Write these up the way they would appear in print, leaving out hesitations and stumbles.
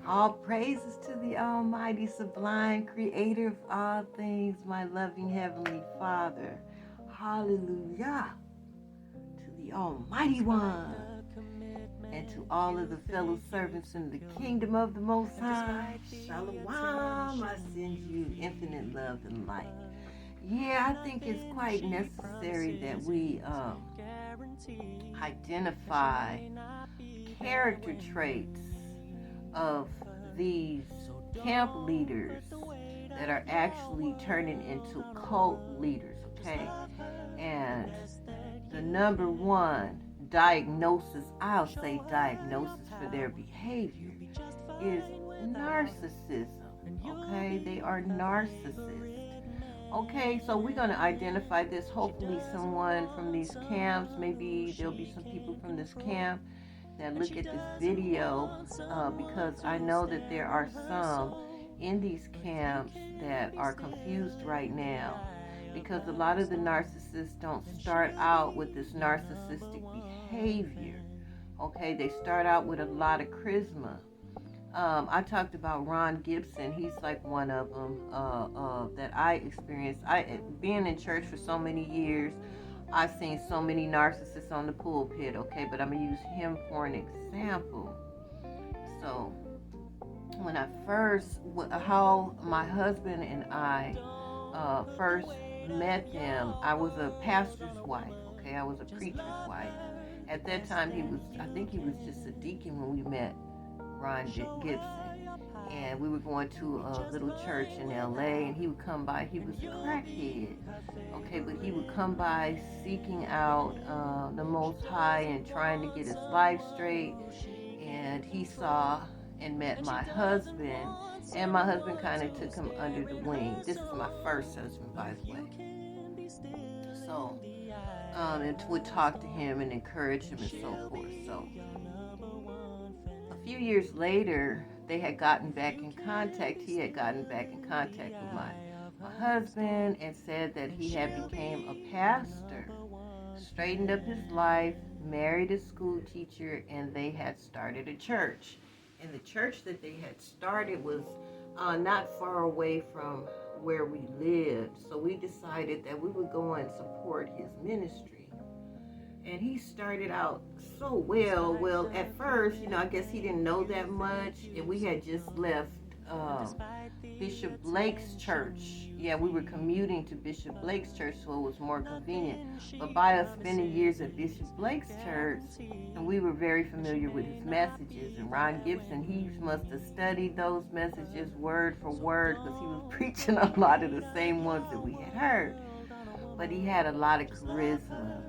All praises to the Almighty, sublime, creator of all things, my loving Heavenly Father. Hallelujah to the Almighty One and to all of the fellow servants in the kingdom of the Most High. Shalom, I send you infinite love and light. Yeah, I think it's quite necessary that we identify character traits of these camp leaders that are actually turning into cult leaders, okay? And the number one diagnosis, I'll say diagnosis for their behavior, is narcissism, okay? They are narcissists. Okay, so we're going to identify this. Hopefully, someone from these camps, maybe there'll be some people from this camp that look at this video because I know that there are some in these camps that are confused right now because a lot of the narcissists don't start out with this narcissistic behavior. Okay, they start out with a lot of charisma. I talked about Ron Gibson. He's like one of them that I experienced. Being in church for so many years, I've seen so many narcissists on the pulpit, okay? But I'm going to use him for an example. So, when I first, how my husband and I first met them, I was a pastor's wife, okay? I was a preacher's wife. At that time, I think he was just a deacon when we met Ron Gibson. And we were going to a little church in LA, and he would come by. He was a crackhead, okay, but he would come by seeking out the Most High and trying to get his life straight. And he saw and met my husband, and my husband kind of took him under the wing. This is my first husband, by the way. So, and would talk to him and encourage him and so forth. So, a few years later, they had gotten back in contact. He had gotten back in contact with my husband and said that he had became a pastor, straightened up his life, married a school teacher, and they had started a church. And the church that they had started was not far away from where we lived. So we decided that we would go and support his ministry. And he started out so well. Well, at first, I guess he didn't know that much. And we had just left Bishop Blake's church. Yeah, we were commuting to Bishop Blake's church, so it was more convenient. But by us spending years at Bishop Blake's church, and we were very familiar with his messages. And Ron Gibson, he must have studied those messages word for word because he was preaching a lot of the same ones that we had heard. But he had a lot of charisma.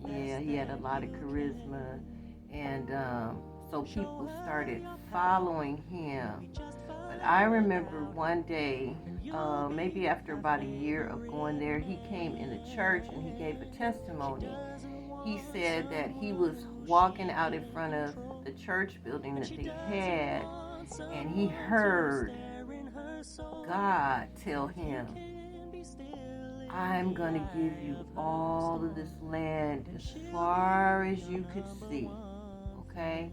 Yeah, he had a lot of charisma. And so people started following him. But I remember one day, maybe after about a year of going there, he came in the church and he gave a testimony. He said that he was walking out in front of the church building that they had, and he heard God tell him, I'm going to give you all of this land as far as you could see. Okay?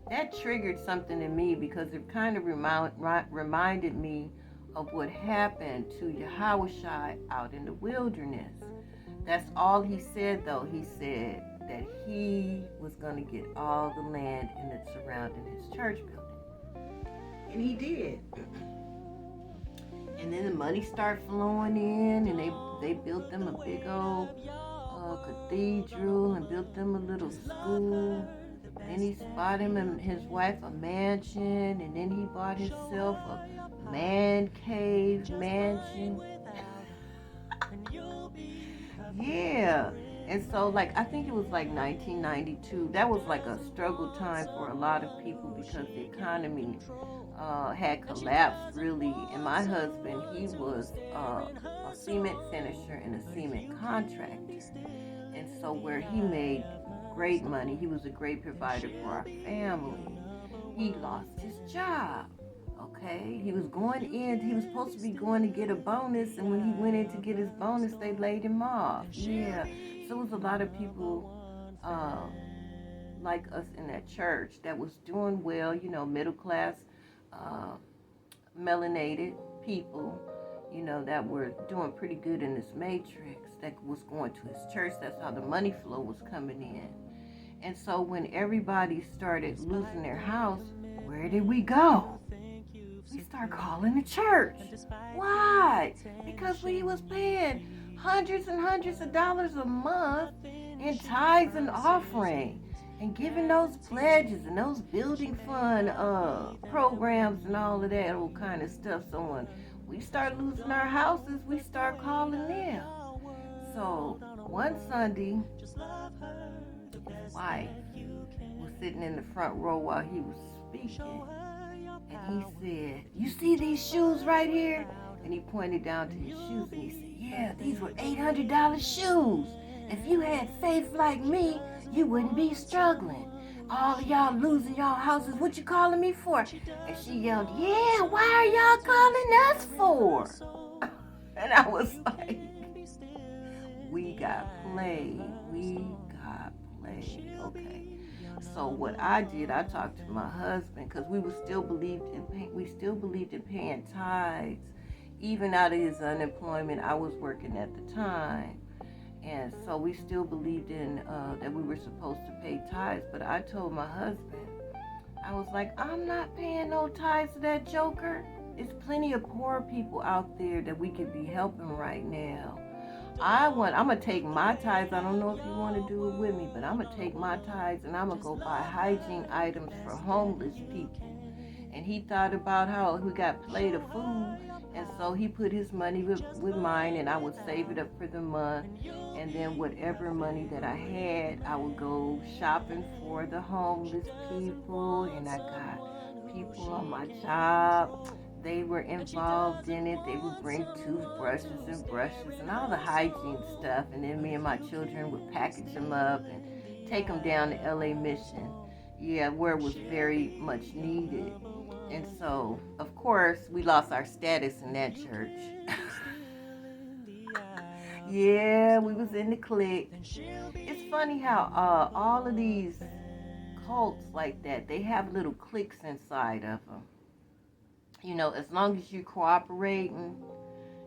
That triggered something in me because it kind of reminded me of what happened to Yahushua out in the wilderness. That's all he said, though. He said that he was going to get all the land and it surrounding his church building. And he did. And then the money started flowing in, and they built them a big old cathedral and built them a little school. Then he bought him and his wife a mansion, and then he bought himself a man cave mansion. Yeah. And so, I think it was 1992. That was a struggle time for a lot of people because the economy had collapsed, really. And my husband, he was a cement finisher and a cement contractor. And so where he made great money, he was a great provider for our family. He lost his job. Okay, he was supposed to be going to get a bonus, and when he went in to get his bonus, they laid him off. Yeah, so it was a lot of people like us in that church that was doing well, middle class melanated people, that were doing pretty good in this matrix, that was going to his church. That's how the money flow was coming in. And so when everybody started losing their house, where did we go? We start calling the church. Why? Because we was paying hundreds and hundreds of dollars a month in tithes and offering, and giving those pledges and those building fund programs and all of that old kind of stuff. So when we start losing our houses, we start calling them. So one Sunday, his wife was sitting in the front row while he was speaking, and he said, "You see these shoes right here?" And he pointed down to his shoes and he said, "Yeah, these were $800 shoes. If you had faith like me, you wouldn't be struggling. All of y'all losing y'all houses, what you calling me for?" And she yelled, "Yeah, why are y'all calling us for?" And I was like, we got played. Okay. So what I did, I talked to my husband, because we still believed in paying tithes, even out of his unemployment. I was working at the time. And so we still believed in that we were supposed to pay tithes. But I told my husband, I was like, I'm not paying no tithes to that joker. There's plenty of poor people out there that we could be helping right now. I'm going to take my tithes. I don't know if you want to do it with me, but I'm going to take my tithes and I'm going to go buy hygiene items for homeless people. And he thought about how we got plate of food. And so he put his money with mine, and I would save it up for the month. And then whatever money that I had, I would go shopping for the homeless people. And I got people on my job. They were involved in it. They would bring toothbrushes and brushes and all the hygiene stuff. And then me and my children would package them up and take them down to LA Mission. Yeah, where it was very much needed. And so, of course, we lost our status in that church. Yeah, we was in the clique. It's funny how all of these cults like that, they have little cliques inside of them. As long as you cooperating,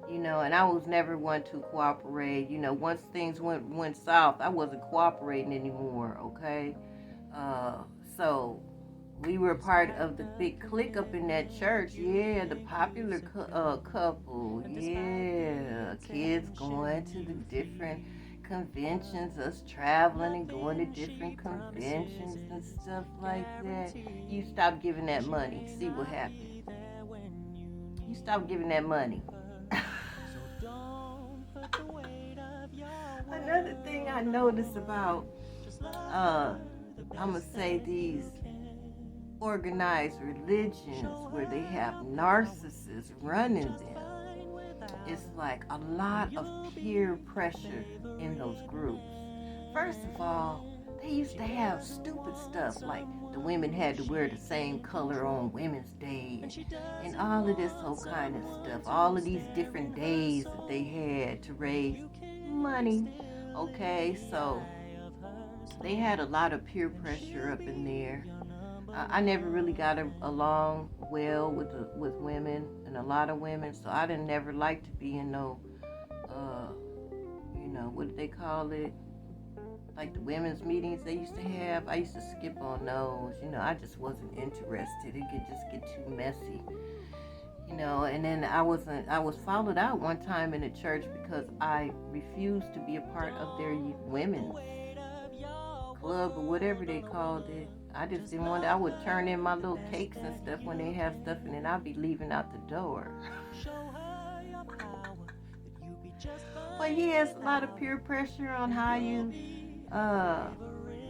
and I was never one to cooperate. Once things went south, I wasn't cooperating anymore, okay? So we were part of the big clique up in that church. Yeah, the popular couple. Yeah, kids going to the different conventions, us traveling and going to different conventions and stuff like that. You stop giving that money. See what happens. You stop giving that money. Another thing I noticed about, I'm going to say these organized religions where they have narcissists running them, it's like a lot of peer pressure in those groups. First of all, they used to have stupid stuff like the women had to wear the same color on Women's Day and all of this whole kind of stuff. All of these different days that they had to raise money. Okay, so they had a lot of peer pressure up in there. I never really got along well with women and a lot of women, so I didn't never like to be in no, what did they call it? Like the women's meetings they used to have. I used to skip on those. I just wasn't interested. It could just get too messy. And then I was followed out one time in a church because I refused to be a part of their women's club or whatever they called it. I just didn't want to. I would turn in my little cakes and stuff when they have stuff, and then I'd be leaving out the door. But yeah, it's a lot of peer pressure on how you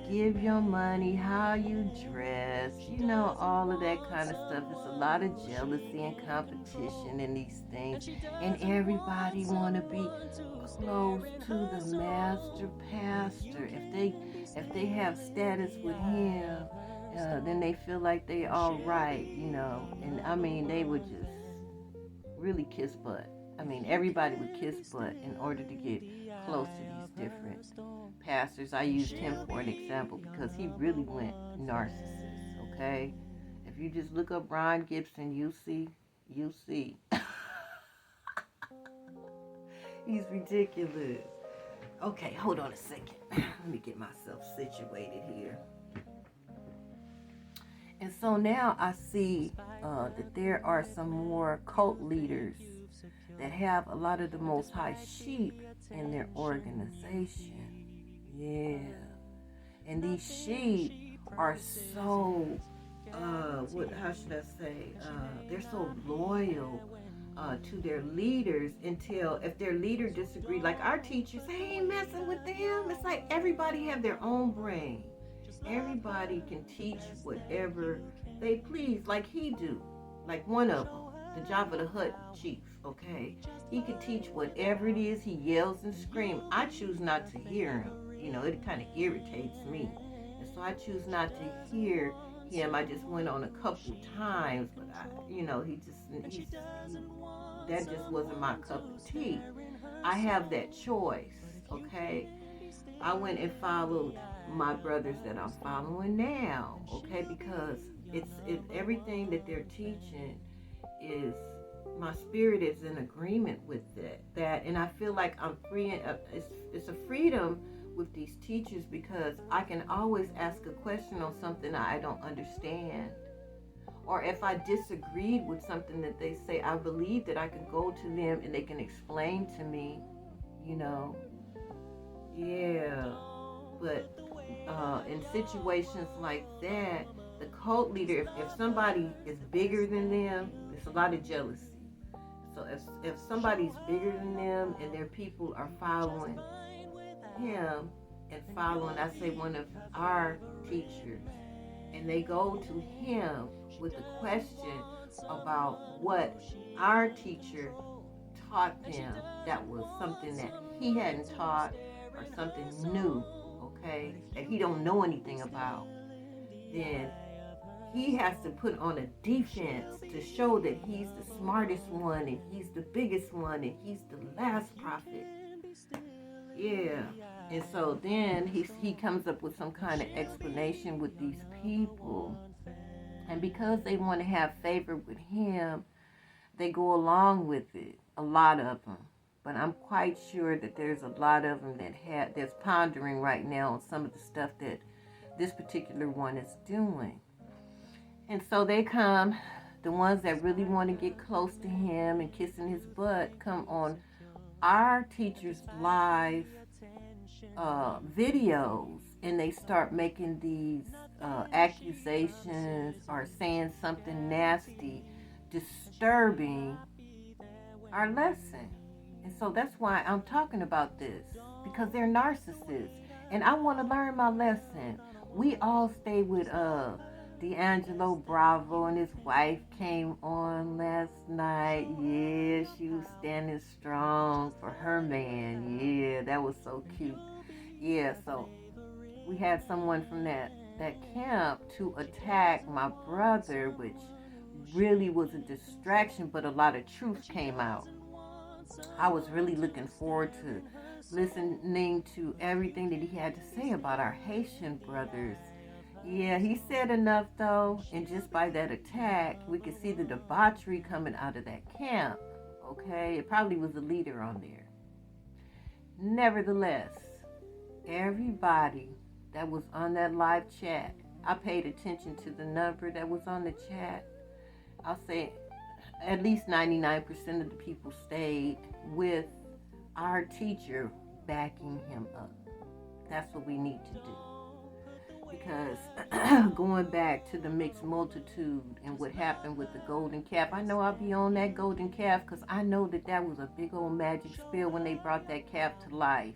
give your money, how you dress, all of that kind of stuff. It's a lot of jealousy and competition in these things, and everybody want to be close to the master pastor. If they have status with him, then they feel like they all right, and I mean, they would just really kiss butt. I mean, everybody would kiss butt in order to get close to these different pastors. I used him for an example because he really went narcissist, okay? If you just look up Ron Gibson, you see. He's ridiculous. Okay, hold on a second. Let me get myself situated here. And so now I see that there are some more cult leaders that have a lot of the Most High sheep in their organization. Yeah. And these sheep are so, how should I say? They're so loyal to their leaders until if their leader disagreed, like our teachers, they ain't messing with them. It's like everybody have their own brain. Everybody can teach whatever they please, like he do. Like one of them, the Jabba the Hutt chief, okay? He could teach whatever it is. He yells and screams. I choose not to hear him. You know, it kind of irritates me. And so I choose not to hear him. I just went on a couple times, but that just wasn't my cup of tea. I have that choice, okay? I went and followed my brothers that I'm following now, okay? Because it's everything that they're teaching is, my spirit is in agreement with that, and I feel like I'm free. It's a freedom with these teachers because I can always ask a question on something I don't understand. Or if I disagreed with something that they say, I believe that I can go to them and they can explain to me, you know. Yeah. But in situations like that, the cult leader, if somebody is bigger than them, there's a lot of jealousy. So if somebody's bigger than them and their people are following him and following, I say, one of our teachers, and they go to him with a question about what our teacher taught them that was something that he hadn't taught or something new, okay, that he don't know anything about, then he has to put on a defense to show that he's the smartest one and he's the biggest one and he's the last prophet. Yeah. And so then he comes up with some kind of explanation with these people. And because they want to have favor with him, they go along with it, a lot of them. But I'm quite sure that there's a lot of them that's pondering right now on some of the stuff that this particular one is doing. And so they come, the ones that really want to get close to him and kissing his butt, come on our teacher's live videos, and they start making these accusations or saying something nasty, disturbing our lesson. And so that's why I'm talking about this, because they're narcissists, and I want to learn my lesson. We all stay with D'Angelo Bravo, and his wife came on last night. Yeah, she was standing strong for her man. Yeah, that was so cute. Yeah, so we had someone from that camp to attack my brother, which really was a distraction, but a lot of truth came out. I was really looking forward to listening to everything that he had to say about our Haitian brothers. Yeah, he said enough though, and just by that attack, we could see the debauchery coming out of that camp. Okay, it probably was a leader on there. Nevertheless, everybody that was on that live chat, I paid attention to the number that was on the chat. I'll say at least 99% of the people stayed with our teacher backing him up. That's what we need to do. Because going back to the mixed multitude and what happened with the golden calf, I know I'll be on that golden calf because I know that was a big old magic spell when they brought that calf to life.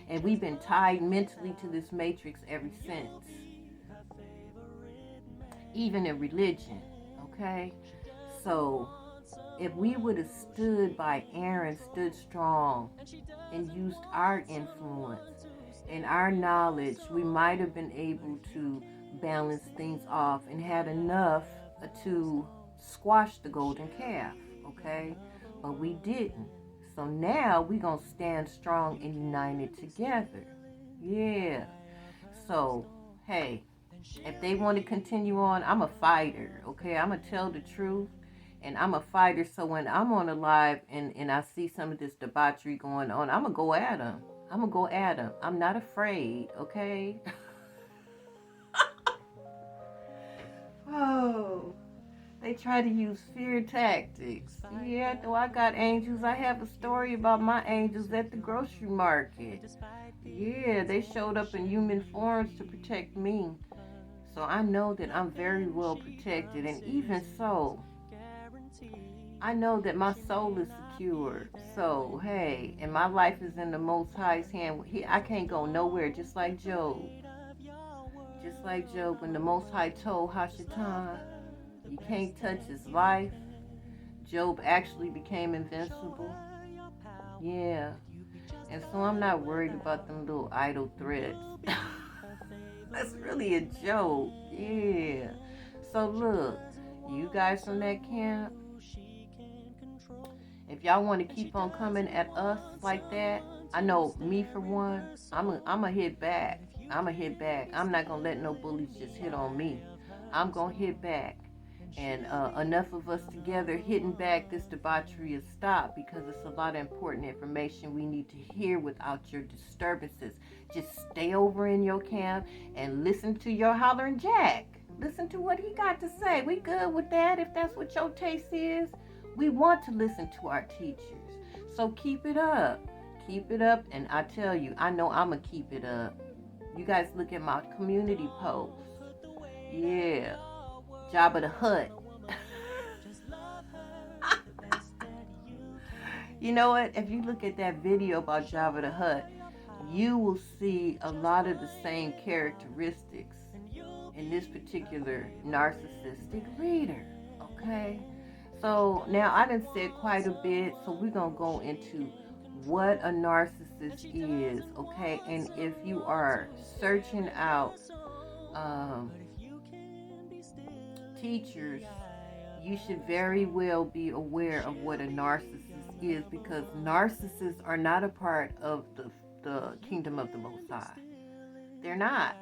And we've been tied mentally to this matrix ever since. Even in religion, okay? So if we would have stood by Aaron, stood strong, and used our influence and our knowledge, we might have been able to balance things off and had enough to squash the golden calf, okay? But we didn't. So now we're going to stand strong and united together. Yeah. So, hey, If they want to continue on, I'm a fighter, okay? I'm going to tell the truth, and I'm a fighter. So when I'm on a live and I see some of this debauchery going on, I'm going to go at them. I'm going to go at them. I'm not afraid, okay? Oh, they try to use fear tactics. Yeah, though I got angels. I have a story about my angels at the grocery market. Yeah, they showed up in human forms to protect me. So I know that I'm very well protected. And even so, I know that my soul is secure. So, hey, and my life is in the Most High's hand. I can't go nowhere, just like Job. Just like Job, when the Most High told Hashatan, you can't touch his life, Job actually became invincible. Yeah. And so I'm not worried about them little idle threats. That's really a joke. Yeah. So look, you guys from that camp, if y'all want to keep on coming at us like that, I know me for one, I'm a hit back. I'm a hit back. I'm not going to let no bullies just hit on me. I'm going to hit back. And enough of us together hitting back, this debauchery is stopped, because it's a lot of important information we need to hear without your disturbances. Just stay over in your camp and listen to your hollering Jack. Listen to what he got to say. We good with that if that's what your taste is. We want to listen to our teachers. So keep it up. Keep it up. And I tell you, I know I'm going to keep it up. You guys look at my community posts. Yeah. Jabba the Hutt. You know what? If you look at that video about Jabba the Hutt, you will see a lot of the same characteristics in this particular narcissistic reader. Okay? So now I done said quite a bit, so we're going to go into what a narcissist is. Okay? And if you are searching out teachers, you should very well be aware of what a narcissist is, because narcissists are not a part of the kingdom of the Most High. They're not.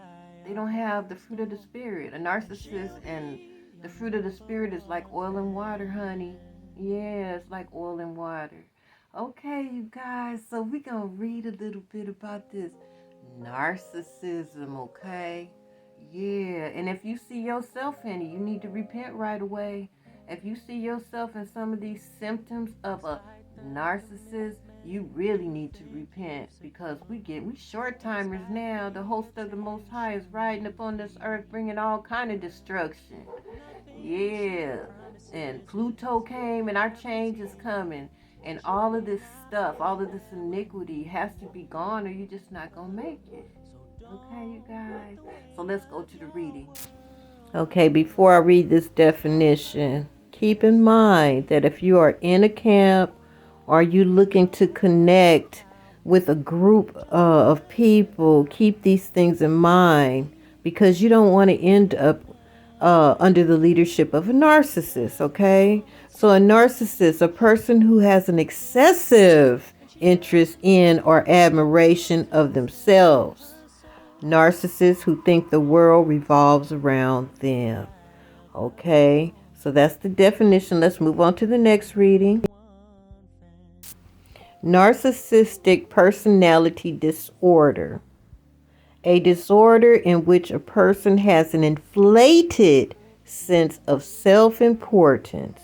They don't have the fruit of the Spirit. A narcissist and the fruit of the Spirit is like oil and water, honey. Yeah, it's like oil and water. Okay, you guys, so we're going to read a little bit about this narcissism, okay? Yeah, and if you see yourself in it, you need to repent right away. If you see yourself in some of these symptoms of a narcissist, you really need to repent, because we short timers now. The host of the Most High is riding upon this earth, bringing all kind of destruction. Yeah, and Pluto came, and our change is coming, and all of this stuff, all of this iniquity has to be gone, or you're just not gonna make it. Okay, you guys. So let's go to the reading. Okay, before I read this definition, keep in mind that if you are in a camp or you looking to connect with a group of people, keep these things in mind, because you don't want to end up under the leadership of a narcissist, okay? So a narcissist, a person who has an excessive interest in or admiration of themselves. Narcissists who think the world revolves around them. Okay, so that's the definition. Let's move on to the next reading. Narcissistic personality disorder. A disorder in which a person has an inflated sense of self-importance.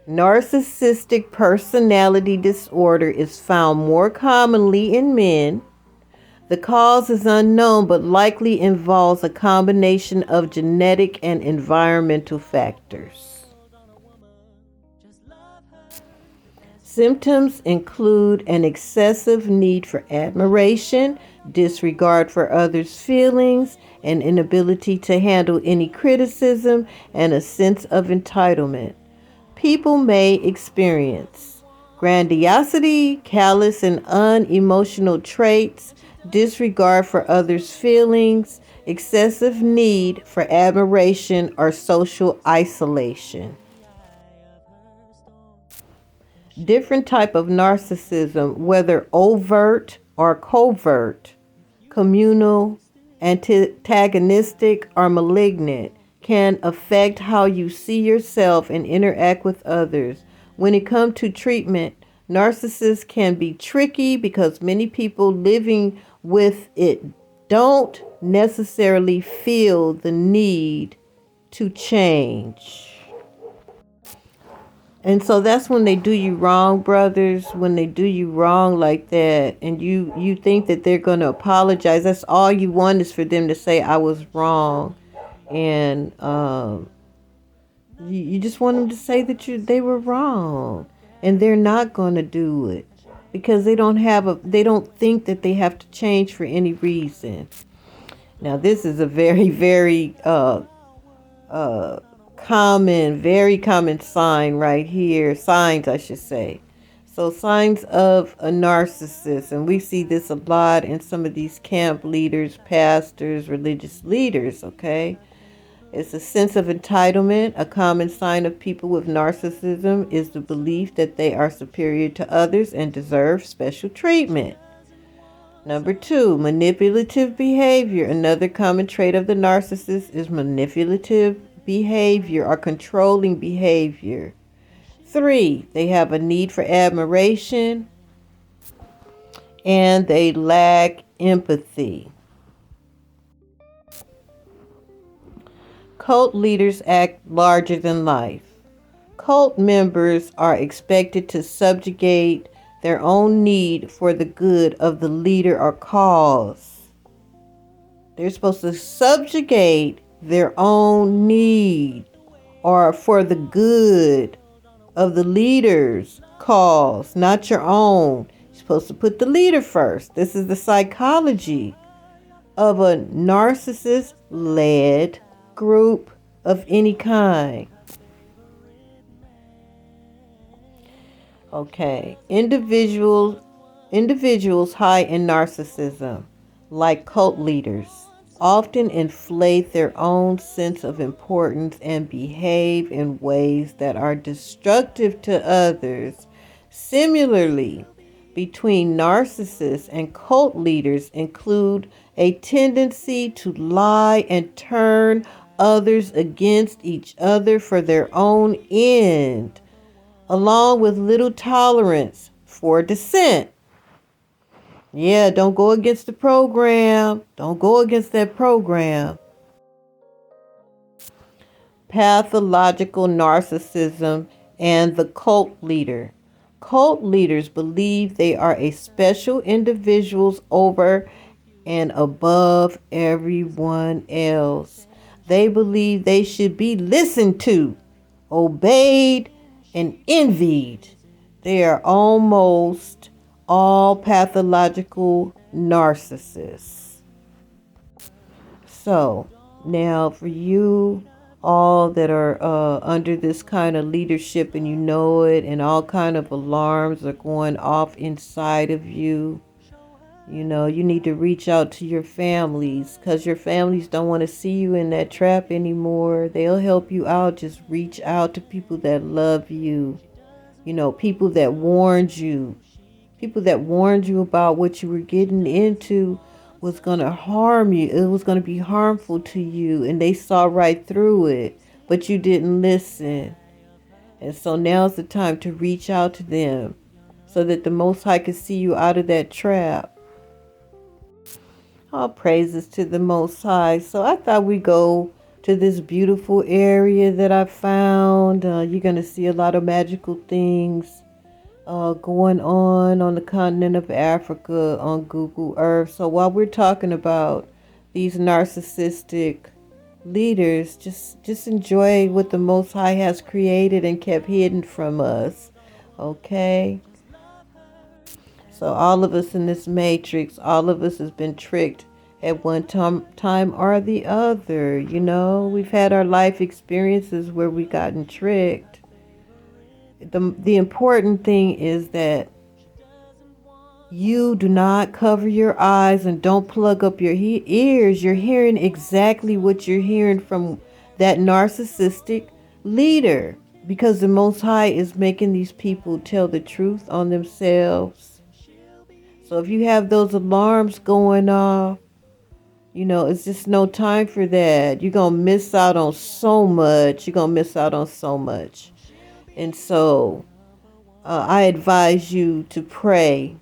Narcissistic personality disorder is found more commonly in men. The cause is unknown, but likely involves a combination of genetic and environmental factors. Symptoms include an excessive need for admiration, disregard for others' feelings, an inability to handle any criticism, and a sense of entitlement. People may experience grandiosity, callous and unemotional traits, disregard for others' feelings, excessive need for admiration, or social isolation. Different type of narcissism, whether overt or covert, communal, antagonistic, or malignant, can affect how you see yourself and interact with others. When it comes to treatment, narcissists can be tricky because many people living with it don't necessarily feel the need to change. And so that's when they do you wrong, brothers. When they do you wrong like that, and you think that they're going to apologize. That's all you want, is for them to say, I was wrong. And you just want them to say that they were wrong. And they're not going to do it because they don't think that they have to change for any reason. Now, this is a very, very very common sign right here. Signs, I should say. So signs of a narcissist. And we see this a lot in some of these camp leaders, pastors, religious leaders, okay? It's a sense of entitlement. A common sign of people with narcissism is the belief that they are superior to others and deserve special treatment. Number 2, manipulative behavior. Another common trait of the narcissist is manipulative behavior or controlling behavior. 3, they have a need for admiration and they lack empathy. Cult leaders act larger than life. Cult members are expected to subjugate their own need for the good of the leader or cause. They're supposed to subjugate their own need or for the good of the leader's cause, not your own. You're supposed to put the leader first. This is the psychology of a narcissist-led group of any kind. Okay, individuals high in narcissism, like cult leaders, often inflate their own sense of importance and behave in ways that are destructive to others. Similarly, between narcissists and cult leaders include a tendency to lie and turn others against each other for their own end, along with little tolerance for dissent. Yeah, don't go against the program. Don't go against that program. Pathological narcissism and the cult leader. Cult leaders believe they are a special individuals over and above everyone else. They believe they should be listened to, obeyed, and envied. They are almost all pathological narcissists. So, now for you all that are under this kind of leadership and you know it, and all kind of alarms are going off inside of you, you know, you need to reach out to your families, because your families don't want to see you in that trap anymore. They'll help you out. Just reach out to people that love you. You know, people that warned you. People that warned you about what you were getting into was going to harm you. It was going to be harmful to you. And they saw right through it. But you didn't listen. And so now's the time to reach out to them so that the Most High can see you out of that trap. All praises to the Most High. So I thought we'd go to this beautiful area that I found. You're going to see a lot of magical things going on the continent of Africa on Google Earth. So while we're talking about these narcissistic leaders, just enjoy what the Most High has created and kept hidden from us. Okay? So all of us in this matrix, all of us has been tricked at one time or the other. You know, we've had our life experiences where we've gotten tricked. The important thing is that you do not cover your eyes and don't plug up your ears. You're hearing exactly what you're hearing from that narcissistic leader, because the Most High is making these people tell the truth on themselves. So if you have those alarms going off, It's just no time for that. You're going to miss out on so much. You're going to miss out on so much. And so I advise you to pray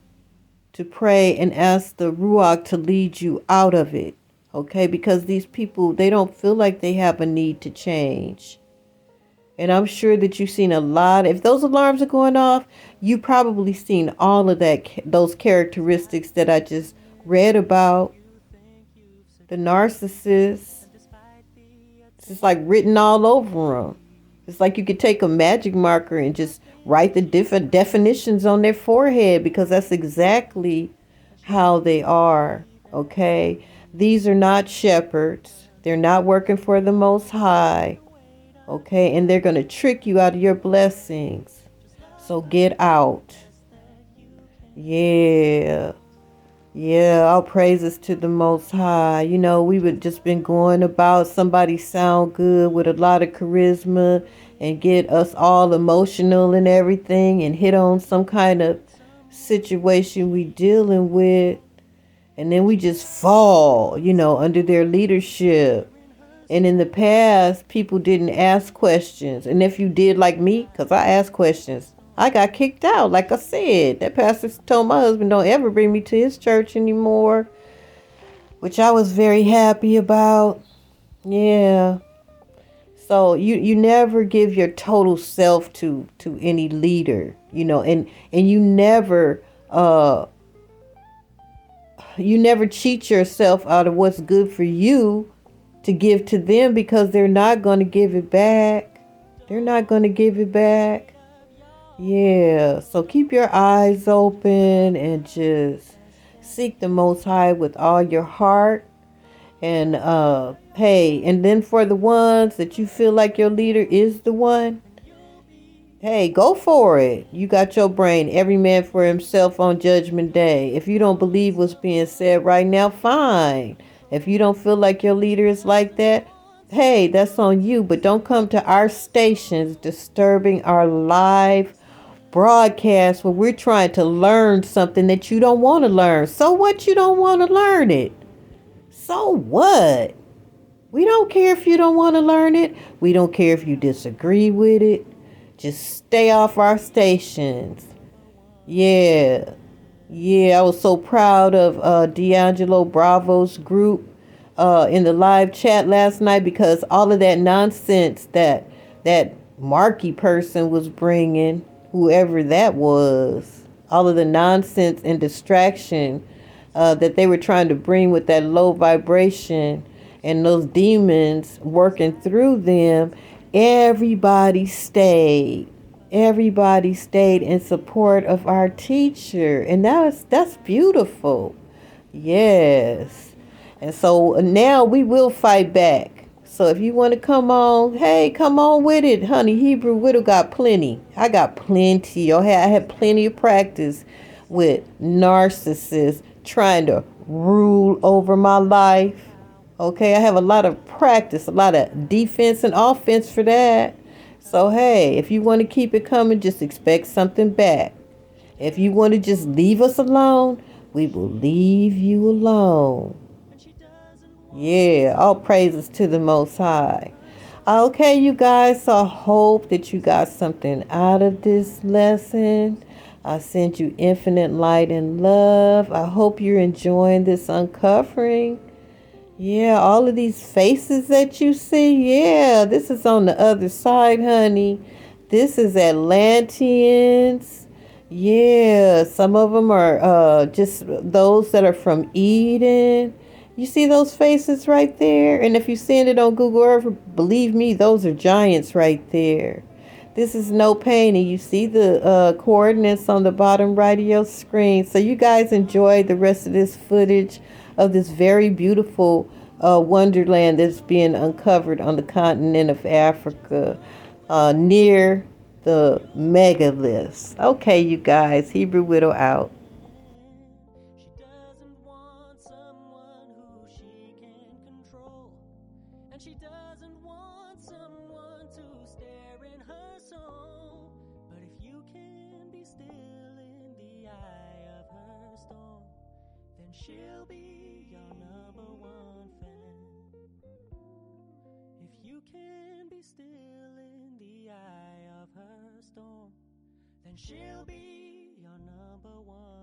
and ask the Ruach to lead you out of it. Okay? Because these people, they don't feel like they have a need to change. And I'm sure that you've seen a lot. If those alarms are going off, you probably seen all of those characteristics that I just read about. The narcissist, it's just like written all over them. It's like you could take a magic marker and just write the different definitions on their forehead, because that's exactly how they are. Okay? These are not shepherds. They're not working for the Most High. Okay? And they're going to trick you out of your blessings. So get out. Yeah. Yeah, all praises to the Most High. We would just been going about somebody sound good with a lot of charisma and get us all emotional and everything and hit on some kind of situation we dealing with. And then we just fall, under their leadership. And in the past, people didn't ask questions. And if you did like me, because I asked questions, I got kicked out. Like I said, that pastor told my husband don't ever bring me to his church anymore, which I was very happy about. Yeah. So you never give your total self to any leader, and you never cheat yourself out of what's good for you to give to them, because they're not going to give it back. They're not going to give it back. Yeah, so keep your eyes open and just seek the Most High with all your heart. And hey, and then for the ones that you feel like your leader is the one, hey, go for it. You got your brain. Every man for himself on Judgment Day. If you don't believe what's being said right now, fine. If you don't feel like your leader is like that, hey, that's on you. But don't come to our stations disturbing our live broadcast where we're trying to learn something that you don't want to learn. So what? You don't want to learn it. So what? We don't care if you don't want to learn it. We don't care if you disagree with it. Just stay off our stations. Yeah. Yeah, I was so proud of D'Angelo Bravo's group in the live chat last night, because all of that nonsense that Marky person was bringing, whoever that was, all of the nonsense and distraction that they were trying to bring with that low vibration and those demons working through them, everybody stayed. Everybody stayed in support of our teacher. And that's beautiful. Yes. And so now we will fight back. So if you want to come on, hey, come on with it, honey. Hebrew Widow got plenty. I got plenty. I had plenty of practice with narcissists trying to rule over my life. Okay, I have a lot of practice, a lot of defense and offense for that. So, hey, if you want to keep it coming, just expect something back. If you want to just leave us alone, we will leave you alone. Yeah, all praises to the Most High. Okay, you guys, so I hope that you got something out of this lesson. I send you infinite light and love. I hope you're enjoying this uncovering. Yeah, all of these faces that you see, yeah, this is on the other side, honey. This is Atlanteans. Yeah, some of them are just those that are from Eden. You see those faces right there? And if you're seeing it on Google Earth, believe me, those are giants right there. This is no pain, and you see the coordinates on the bottom right of your screen. So you guys enjoy the rest of this footage of this very beautiful wonderland that's being uncovered on the continent of Africa near the megaliths. Okay, you guys, Hebrew Widow out. She doesn't want someone who she can control, and she doesn't want someone to stare in her soul. But if you can be still in the eye of her storm, then she'll be your number one and she'll be your number one.